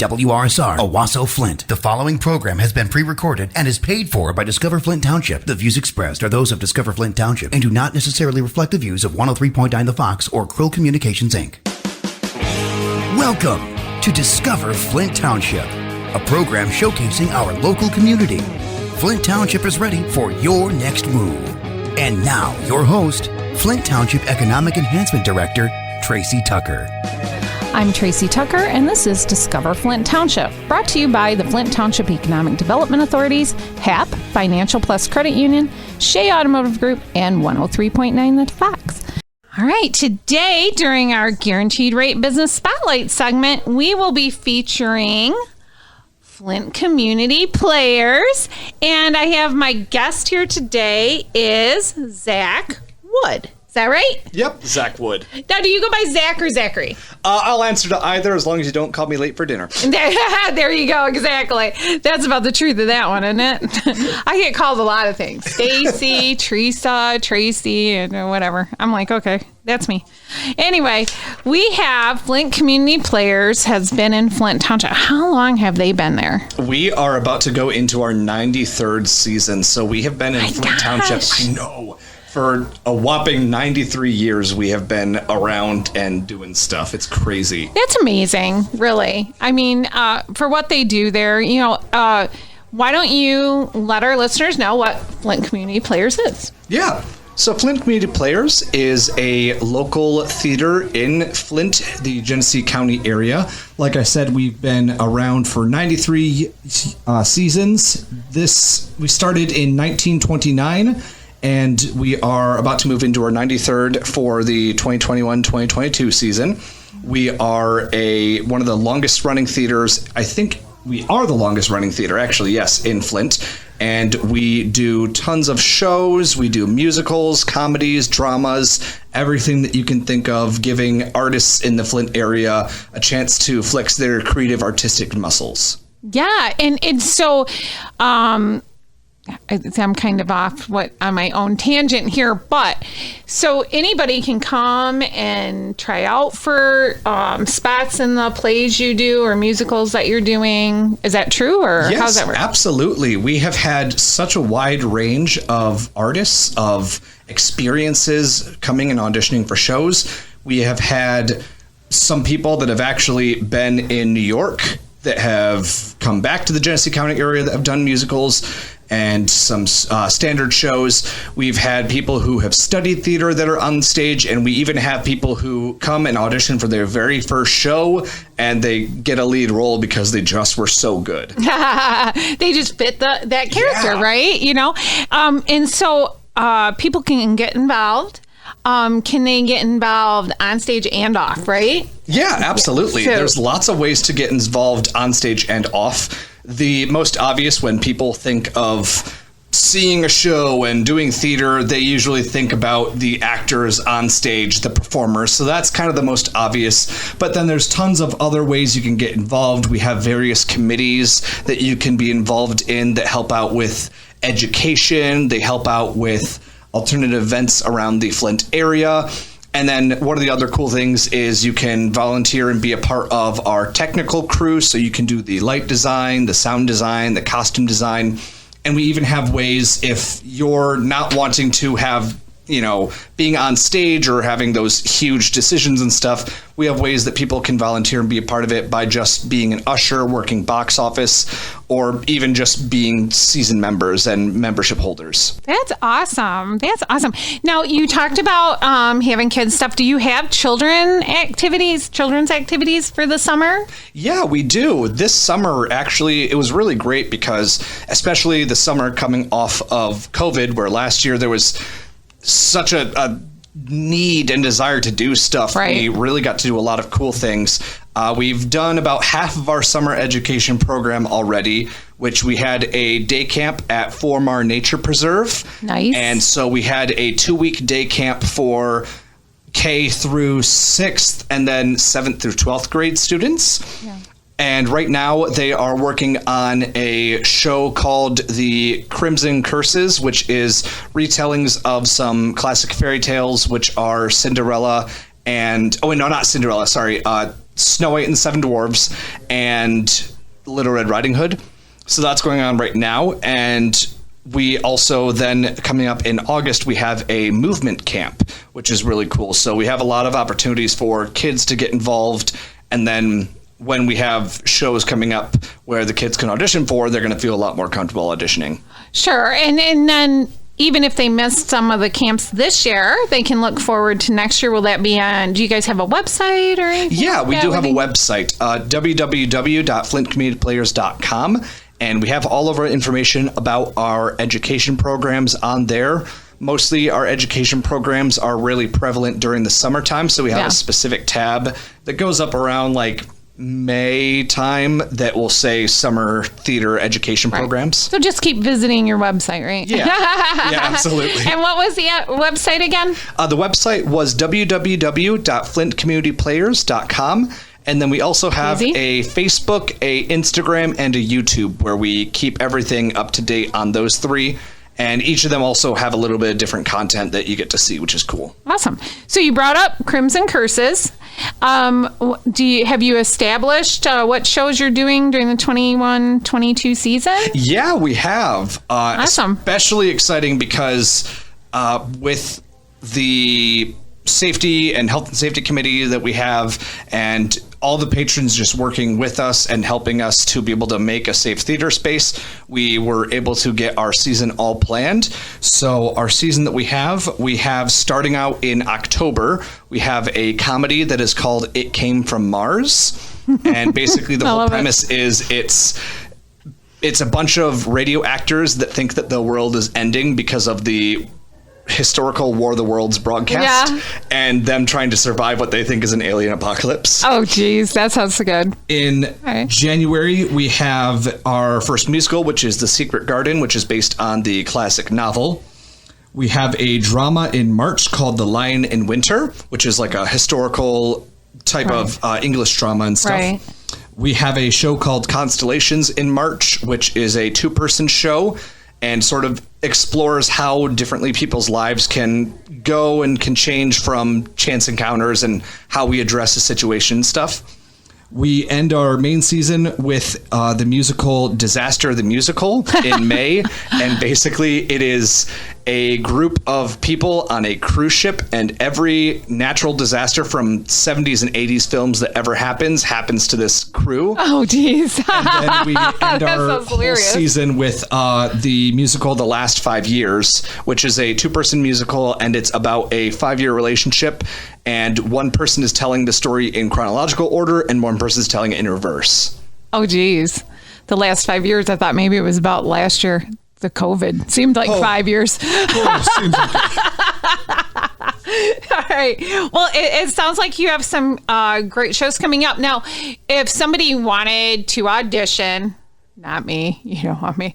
WRSR, Owasso, Flint. The following program has been pre-recorded and is paid for by Discover Flint Township. The views expressed are those of Discover Flint Township and do not necessarily reflect the views of 103.9 The Fox or Krill Communications, Inc. Welcome to Discover Flint Township, a program showcasing our local community. Flint Township is ready for your next move. And now, your host, Flint Township Economic Enhancement Director, Tracy Tucker. I'm Tracy Tucker, and this is Discover Flint Township, brought to you by the Flint Township Economic Development Authorities, HAP, Financial Plus Credit Union, Shea Automotive Group, and 103.9 The Fox. All right, today, during our Guaranteed Rate Business Spotlight segment, we will be featuring Flint Community Players, and I have my guest here today is Zach Wood. Is that right? Yep, Zach Wood. Now, do you go by Zach or Zachary? I'll answer to either as long as you don't call me late for dinner. There you go, exactly. That's about the truth of that one, isn't it? I get called a lot of things. Stacy, Teresa, Tracy, and whatever. I'm like, okay, that's me. Anyway, we have Flint Community Players has been in Flint Township. How long have they been there? We are about to go into our 93rd season, so we have been in Flint Township. I know. For a whopping 93 years, we have been around and doing stuff. It's crazy. That's amazing, really. I mean, for what they do there, why don't you let our listeners know what Flint Community Players is? Yeah. So Flint Community Players is a local theater in Flint, the Genesee County area. Like I said, we've been around for 93 seasons. We started in 1929. And we are about to move into our 93rd for the 2021-2022 season. We are one of the longest running theaters. I think we are the longest running theater, actually, yes, in Flint. And we do tons of shows. We do musicals, comedies, dramas, everything that you can think of, giving artists in the Flint area a chance to flex their creative artistic muscles. Yeah, and so I'm kind of off on my own tangent here, but so anybody can come and try out for spots in the plays you do or musicals that you're doing. Is that true, or yes, how's that work? Absolutely. We have had such a wide range of artists, of experiences coming and auditioning for shows. We have had some people that have actually been in New York that have come back to the Genesee County area that have done musicals and some standard shows. We've had people who have studied theater that are on stage, and we even have people who come and audition for their very first show, and they get a lead role because they just were so good. They just fit that character, yeah. Right? And so people can get involved. Can they get involved on stage and off, right? Yeah, absolutely. So, there's lots of ways to get involved on stage and off. The most obvious, when people think of seeing a show and doing theater, they usually think about the actors on stage, the performers. So that's kind of the most obvious. But then there's tons of other ways you can get involved. We have various committees that you can be involved in that help out with education. They help out with alternative events around the Flint area. And then one of the other cool things is you can volunteer and be a part of our technical crew. So you can do the light design, the sound design, the costume design. And we even have ways, if you're not wanting to have, being on stage or having those huge decisions and stuff, we have ways that people can volunteer and be a part of it by just being an usher, working box office, or even just being season members and membership holders. That's awesome. Now, you talked about having kids stuff. Do you have children's activities for the summer? Yeah, we do. This summer, actually, it was really great because, especially the summer coming off of COVID, where last year there was such a need and desire to do stuff. Right. We really got to do a lot of cool things. We've done about half of our summer education program already, which we had a day camp at Formar Nature Preserve. Nice. And so we had a 2-week day camp for K through 6th and then 7th through 12th grade students. Yeah. And right now they are working on a show called The Crimson Curses, which is retellings of some classic fairy tales, which are Cinderella and, not Cinderella, sorry, Snow White and the Seven Dwarfs and Little Red Riding Hood. So that's going on right now. And we also then, coming up in August, we have a movement camp, which is really cool. So we have a lot of opportunities for kids to get involved. And then when we have shows coming up where the kids can audition for, they're going to feel a lot more comfortable auditioning. Sure. And then even if they missed some of the camps this year, they can look forward to next year. Will that be on, do you guys have a website or anything? Yeah, we do have a website, www.flintcommunityplayers.com. And we have all of our information about our education programs on there. Mostly our education programs are really prevalent during the summertime. So we have a specific tab that goes up around like May time that will say summer theater education programs. So just keep visiting your website, right? Yeah, absolutely. And what was the website again? The website was www.flintcommunityplayers.com. And then we also have a Facebook, a Instagram, and a YouTube where we keep everything up to date on those three. And each of them also have a little bit of different content that you get to see, which is cool. Awesome. So you brought up Crimson Curses. Have you established what shows you're doing during the 21-22 season? Yeah, we have. Awesome. Especially exciting because with the safety and health and safety committee that we have and all the patrons just working with us and helping us to be able to make a safe theater space, we were able to get our season all planned. So our season that we have starting out in October, we have a comedy that is called It Came From Mars. And basically the whole premise is it's a bunch of radio actors that think that the world is ending because of the historical War of the Worlds broadcast and them trying to survive what they think is an alien apocalypse. Oh, geez. That sounds good. In January, we have our first musical, which is The Secret Garden, which is based on the classic novel. We have a drama in March called The Lion in Winter, which is like a historical type of English drama and stuff. Right. We have a show called Constellations in March, which is a 2-person show and sort of explores how differently people's lives can go and can change from chance encounters and how we address the situation and stuff. We end our main season with the musical Disaster the Musical in May. And basically it is a group of people on a cruise ship, and every natural disaster from 70s and 80s films that ever happens to this crew. Oh, geez. And then we end our whole season with the musical The Last 5 Years, which is a 2-person musical, and it's about a 5-year relationship. And one person is telling the story in chronological order, and one person is telling it in reverse. Oh, geez. The last 5 years, I thought maybe it was about last year. The COVID seemed like 5 years. Seems like All right. Well, it sounds like you have some great shows coming up. Now, if somebody wanted to audition, not me, you don't want me,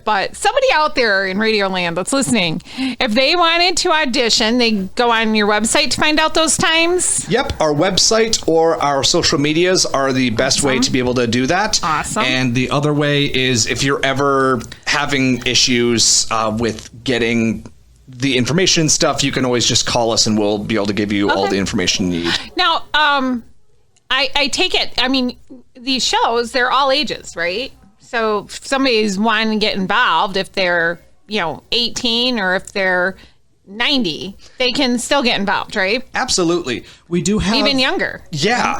but somebody out there in Radio Land that's listening, if they wanted to audition, they go on your website to find out those times? Yep. Our website or our social medias are the best way to be able to do that. Awesome. And the other way is if you're ever having issues with getting the information stuff, you can always just call us and we'll be able to give you all the information you need. Now, I take it, I mean, these shows, they're all ages, right? So if somebody's wanting to get involved, if they're, 18 or if they're 90, they can still get involved, right? Absolutely. We do have... Even younger. Yeah.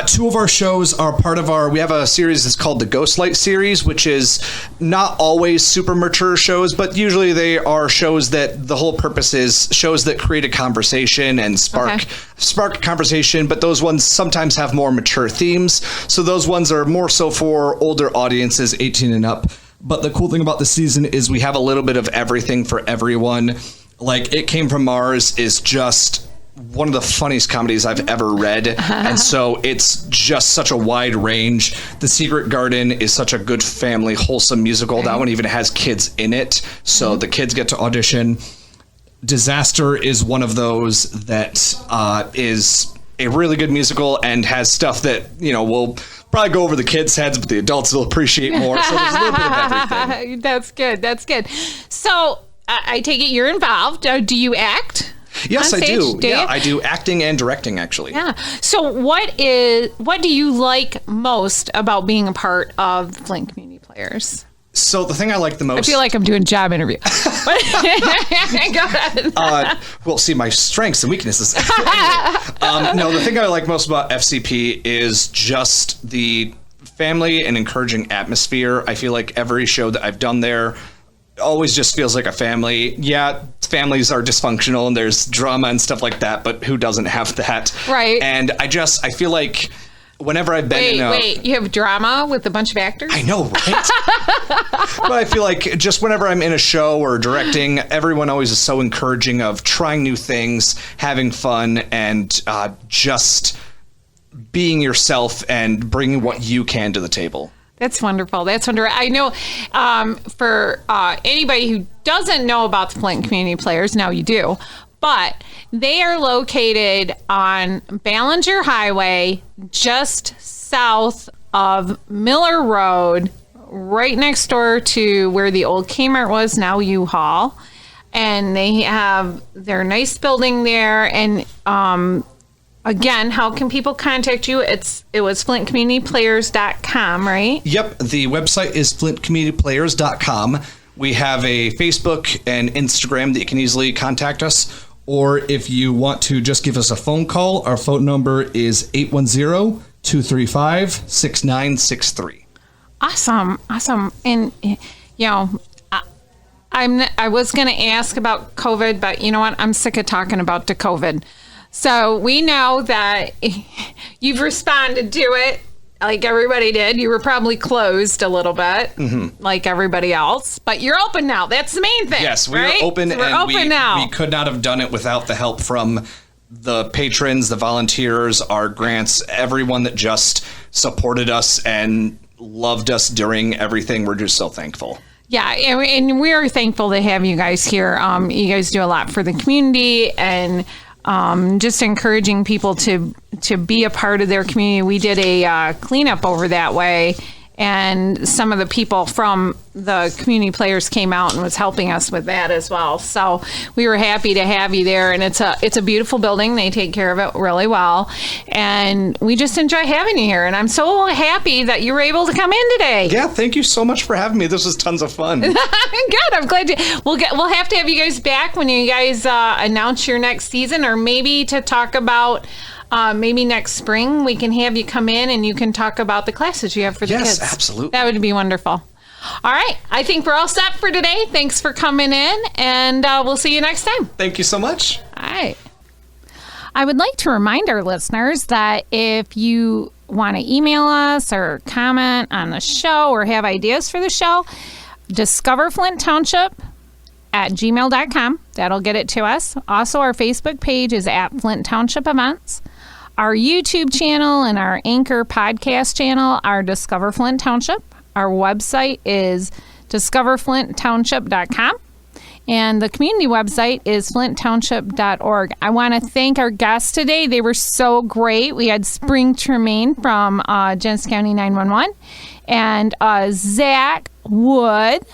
2 of our shows are part of we have a series that's called the Ghostlight series, which is not always super mature shows, but usually they are shows that the whole purpose is shows that create a conversation and spark conversation, but those ones sometimes have more mature themes. So those ones are more so for older audiences, 18 and up. But the cool thing about the season is we have a little bit of everything for everyone. Like It Came From Mars is just one of the funniest comedies I've ever read. And so it's just such a wide range. The Secret Garden is such a good family, wholesome musical. That one even has kids in it. So the kids get to audition. Disaster is one of those that is a really good musical and has stuff that, will probably go over the kids' heads, but the adults will appreciate more. So there's a little bit of everything. That's good. So I take it you're involved. Do you act? Yes, on I stage? do. Yeah, you? I do acting and directing, actually. Yeah. So what do you like most about being a part of Flint Community Players? So the thing I like the most... I feel like I'm doing a job interview. Go ahead. Well, see, my strengths and weaknesses. No, the thing I like most about FCP is just the family and encouraging atmosphere. I feel like every show that I've done there always just feels like a family. Yeah, families are dysfunctional and there's drama and stuff like that, but who doesn't have that? Right. And I feel like whenever I've been Wait, you have drama with a bunch of actors? I know, right? But I feel like just whenever I'm in a show or directing, everyone always is so encouraging of trying new things, having fun, and just being yourself and bringing what you can to the table. That's wonderful. That's wonderful. I know for anybody who doesn't know about the Flint Community Players, now you do, but they are located on Ballinger Highway, just south of Miller Road, right next door to where the old Kmart was, now U-Haul. And they have their nice building there. And again, how can people contact you? It was flintcommunityplayers.com, right? Yep, the website is flintcommunityplayers.com. We have a Facebook and Instagram that you can easily contact us. Or if you want to just give us a phone call, our phone number is 810-235-6963. Awesome. And, I was going to ask about COVID, but you know what? I'm sick of talking about the COVID. So we know that you've responded to it like everybody did. You were probably closed a little bit, like everybody else, but you're open now. That's the main thing. Yes, we right? are open, so we're and open now. We could not have done it without the help from the patrons, the volunteers, our grants, everyone that just supported us and loved us during everything. We're just so thankful. Yeah, and we're thankful to have you guys here. You guys do a lot for the community and just encouraging people to be a part of their community. We did a cleanup over that way, and some of the people from the community players came out and was helping us with that as well. So we were happy to have you there, and it's a beautiful building. They take care of it really well, and we just enjoy having you here. And I'm so happy that you were able to come in today. Yeah, thank you so much for having me. This was tons of fun. Good. I'm glad we'll have to have you guys back when you guys announce your next season, or maybe to talk about. Maybe next spring we can have you come in and you can talk about the classes you have for the kids. Yes, absolutely. That would be wonderful. All right. I think we're all set for today. Thanks for coming in, and we'll see you next time. Thank you so much. All right. I would like to remind our listeners that if you want to email us or comment on the show or have ideas for the show, Discover Flint Township at gmail.com. That'll get it to us. Also, our Facebook page is at Flint Township Events. Our YouTube channel and our Anchor podcast channel are Discover Flint Township. Our website is discoverflinttownship.com. And the community website is flinttownship.org. I want to thank our guests today. They were so great. We had Spring Tremaine from Genesee County 911 and Zach Wood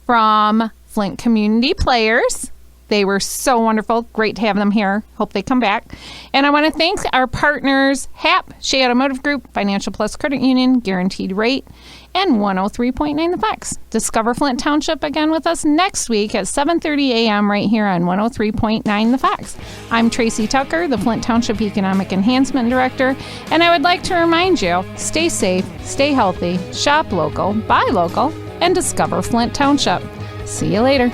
from Flint Community Players. They were so wonderful. Great to have them here. Hope they come back. And I want to thank our partners, HAP, Shea Automotive Group, Financial Plus Credit Union, Guaranteed Rate, and 103.9 The Fox. Discover Flint Township again with us next week at 7:30 a.m. right here on 103.9 The Fox. I'm Tracy Tucker, the Flint Township Economic Enhancement Director, and I would like to remind you, stay safe, stay healthy, shop local, buy local, and discover Flint Township. See you later.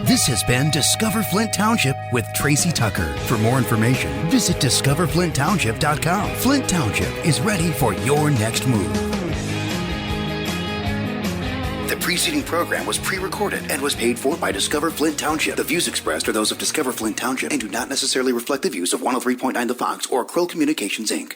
This has been Discover Flint Township with Tracy Tucker. For more information, visit discoverflinttownship.com. Flint Township is ready for your next move. The preceding program was pre-recorded and was paid for by Discover Flint Township. The views expressed are those of Discover Flint Township and do not necessarily reflect the views of 103.9 The Fox or Krill Communications, Inc.